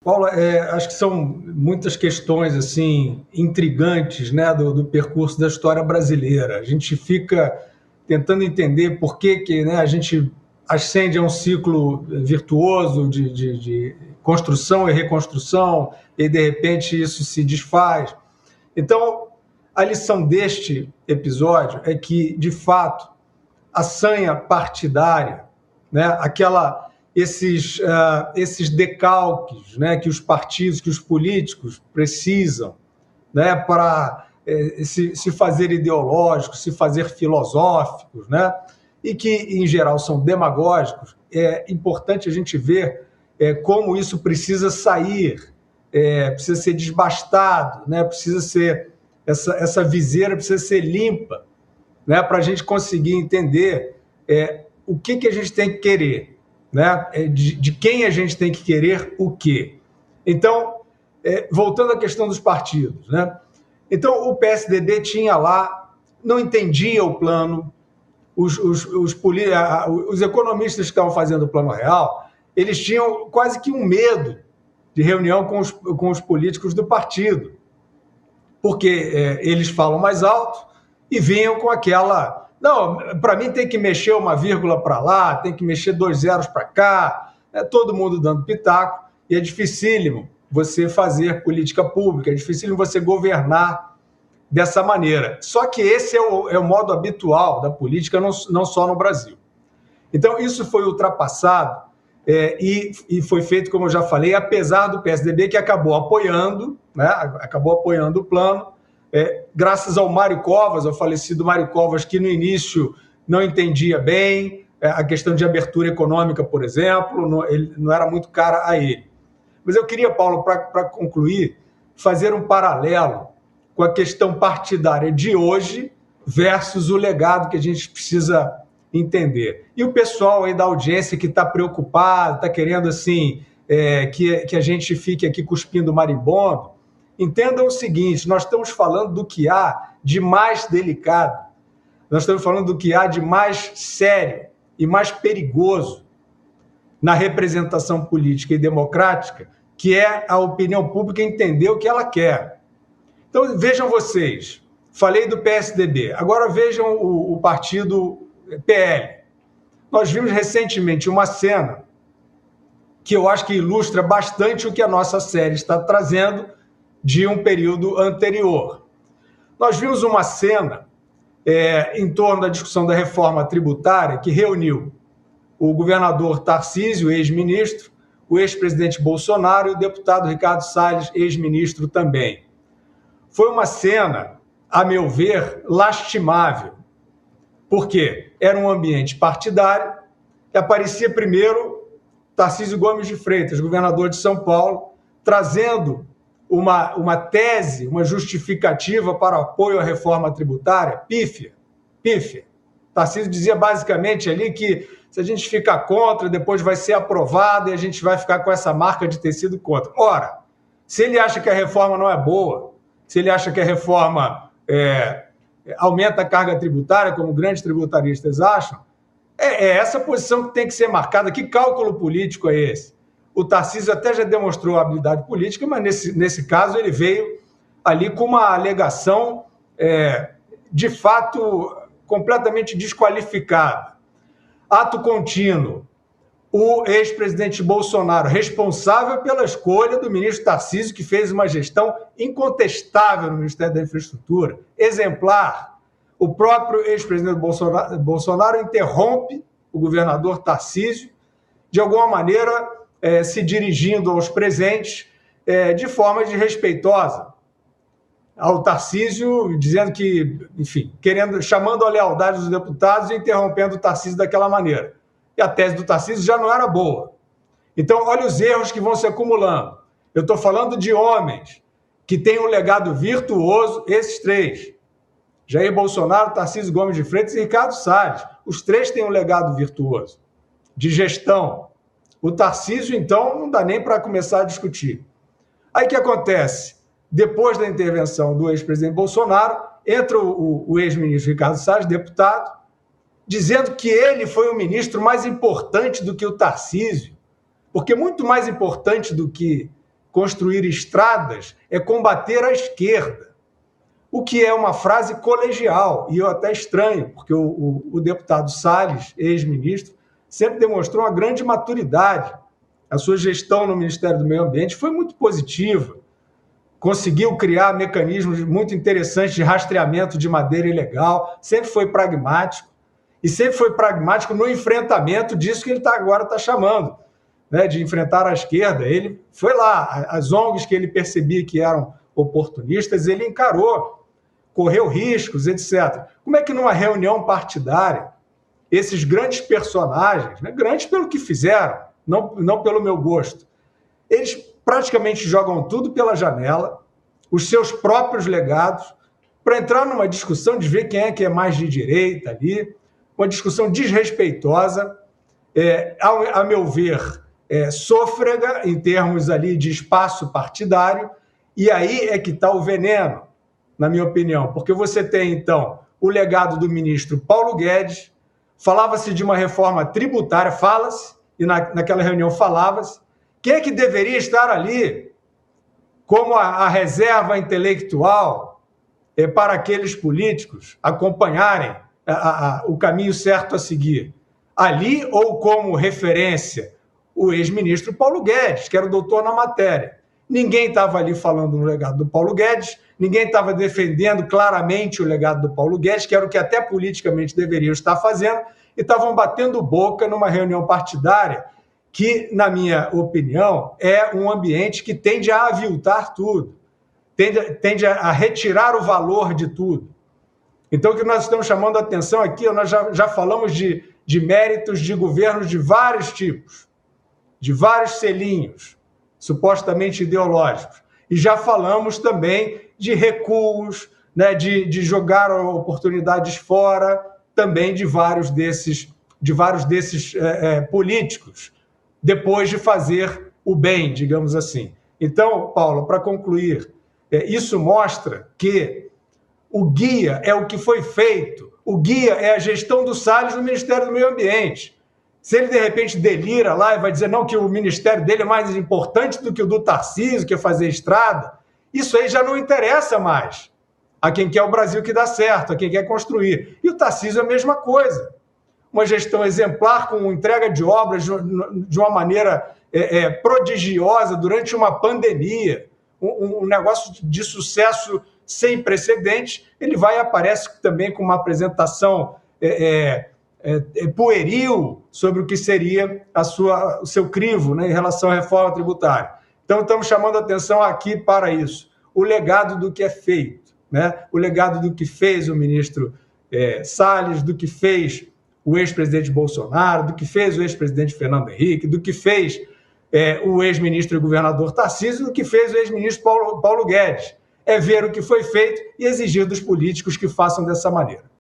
Paula, acho que são muitas questões assim intrigantes, né, do percurso da história brasileira. A gente fica tentando entender por que, né, a gente ascende a um ciclo virtuoso de construção e reconstrução, e de repente isso se desfaz. Então, a lição deste episódio é que, de fato, a sanha partidária, né, esses decalques, né, que os partidos, que os políticos precisam, né, para se fazer ideológicos, se fazer filosóficos, né, e que, em geral, são demagógicos. É importante a gente ver como isso precisa sair, precisa ser desbastado, né, precisa ser essa viseira precisa ser limpa, né, para a gente conseguir entender o que a gente tem que querer, né, de quem a gente tem que querer o quê. Então, voltando à questão dos partidos, né? Então, o PSDB tinha lá, não entendia o plano, os economistas que estavam fazendo o plano real, eles tinham quase que um medo de reunião com os políticos do partido, porque eles falam mais alto e vinham com aquela... Não, para mim tem que mexer uma vírgula para lá, tem que mexer 2 zeros para cá, todo mundo dando pitaco, e é dificílimo você fazer política pública, é dificílimo você governar dessa maneira. Só que esse é o modo habitual da política, não só no Brasil. Então, isso foi ultrapassado e foi feito, como eu já falei, apesar do PSDB, que acabou apoiando, né, acabou apoiando o plano, graças ao Mário Covas, ao falecido Mário Covas, que no início não entendia bem a questão de abertura econômica, por exemplo, ele não era muito cara a ele. Mas eu queria, Paulo, para concluir, fazer um paralelo com a questão partidária de hoje versus o legado que a gente precisa entender. E o pessoal aí da audiência que está preocupado, está querendo assim, que a gente fique aqui cuspindo marimbondo, entendam o seguinte: nós estamos falando do que há de mais delicado, nós estamos falando do que há de mais sério e mais perigoso na representação política e democrática, que é a opinião pública entender o que ela quer. Então, vejam vocês, falei do PSDB, agora vejam o partido PL. Nós vimos recentemente uma cena que eu acho que ilustra bastante o que a nossa série está trazendo de um período anterior. Nós vimos uma cena em torno da discussão da reforma tributária que reuniu o governador Tarcísio, ex-ministro, o ex-presidente Bolsonaro e o deputado Ricardo Salles, ex-ministro também. Foi uma cena, a meu ver, lastimável. Por quê? Era um ambiente partidário que aparecia primeiro Tarcísio Gomes de Freitas, governador de São Paulo, trazendo uma tese, uma justificativa para o apoio à reforma tributária pífia. Tarcísio dizia basicamente ali que se a gente ficar contra, depois vai ser aprovado e a gente vai ficar com essa marca de ter sido contra. Ora, se ele acha que a reforma não é boa, se ele acha que a reforma aumenta a carga tributária, como grandes tributaristas acham, é essa posição que tem que ser marcada. Que cálculo político é esse? O Tarcísio até já demonstrou habilidade política, mas nesse caso ele veio ali com uma alegação de fato completamente desqualificada. Ato contínuo, o ex-presidente Bolsonaro, responsável pela escolha do ministro Tarcísio, que fez uma gestão incontestável no Ministério da Infraestrutura, exemplar. O próprio ex-presidente Bolsonaro interrompe o governador Tarcísio, de alguma maneira se dirigindo aos presentes de forma desrespeitosa. Ao Tarcísio, dizendo que, enfim, chamando a lealdade dos deputados e interrompendo o Tarcísio daquela maneira. E a tese do Tarcísio já não era boa. Então, olha os erros que vão se acumulando. Eu estou falando de homens que têm um legado virtuoso, esses 3. Jair Bolsonaro, Tarcísio Gomes de Freitas e Ricardo Salles. Os 3 têm um legado virtuoso de gestão. O Tarcísio, então, não dá nem para começar a discutir. Aí o que acontece? Depois da intervenção do ex-presidente Bolsonaro, entra o ex-ministro Ricardo Salles, deputado, dizendo que ele foi o ministro mais importante do que o Tarcísio, porque muito mais importante do que construir estradas é combater a esquerda. O que é uma frase colegial, e eu até estranho, porque o deputado Salles, ex-ministro, sempre demonstrou uma grande maturidade. A sua gestão no Ministério do Meio Ambiente foi muito positiva, conseguiu criar mecanismos muito interessantes de rastreamento de madeira ilegal, sempre foi pragmático, e sempre foi pragmático no enfrentamento disso que ele agora está chamando, né, de enfrentar a esquerda. Ele foi lá, as ONGs que ele percebia que eram oportunistas, ele encarou, correu riscos, etc. Como é que numa reunião partidária, esses grandes personagens, né, grandes pelo que fizeram, não pelo meu gosto, eles praticamente jogam tudo pela janela, os seus próprios legados, para entrar numa discussão de ver quem é que é mais de direita ali, uma discussão desrespeitosa, a meu ver, sôfrega em termos ali de espaço partidário, e aí é que está o veneno, na minha opinião, porque você tem, então, o legado do ministro Paulo Guedes, falava-se de uma reforma tributária, fala-se, e naquela reunião falava-se, quem é que deveria estar ali como a reserva intelectual para aqueles políticos acompanharem o caminho certo a seguir? Ali, ou como referência, o ex-ministro Paulo Guedes, que era o doutor na matéria. Ninguém estava ali falando no legado do Paulo Guedes, ninguém estava defendendo claramente o legado do Paulo Guedes, que era o que até politicamente deveriam estar fazendo, e estavam batendo boca numa reunião partidária que, na minha opinião, é um ambiente que tende a aviltar tudo, tende a retirar o valor de tudo. Então, o que nós estamos chamando a atenção aqui, nós já falamos de méritos de governos de vários tipos, de vários selinhos, supostamente ideológicos. E já falamos também de recuos, né, de jogar oportunidades fora, também de vários desses políticos, depois de fazer o bem, digamos assim. Então, Paulo, para concluir, isso mostra que o guia é o que foi feito, o guia é a gestão do Salles no Ministério do Meio Ambiente. Se ele, de repente, delira lá e vai dizer não, que o ministério dele é mais importante do que o do Tarcísio, que é fazer estrada, isso aí já não interessa mais a quem quer o Brasil que dá certo, a quem quer construir. E o Tarcísio é a mesma coisa. Uma gestão exemplar com entrega de obras de uma maneira prodigiosa durante uma pandemia, um negócio de sucesso sem precedentes. Ele vai e aparece também com uma apresentação pueril sobre o que seria o seu crivo, né, em relação à reforma tributária. Então, estamos chamando a atenção aqui para isso. O legado do que é feito, né? O legado do que fez o ministro Salles, do que fez o ex-presidente Bolsonaro, do que fez o ex-presidente Fernando Henrique, do que fez o ex-ministro e governador Tarcísio, do que fez o ex-ministro Paulo Guedes. É ver o que foi feito e exigir dos políticos que façam dessa maneira.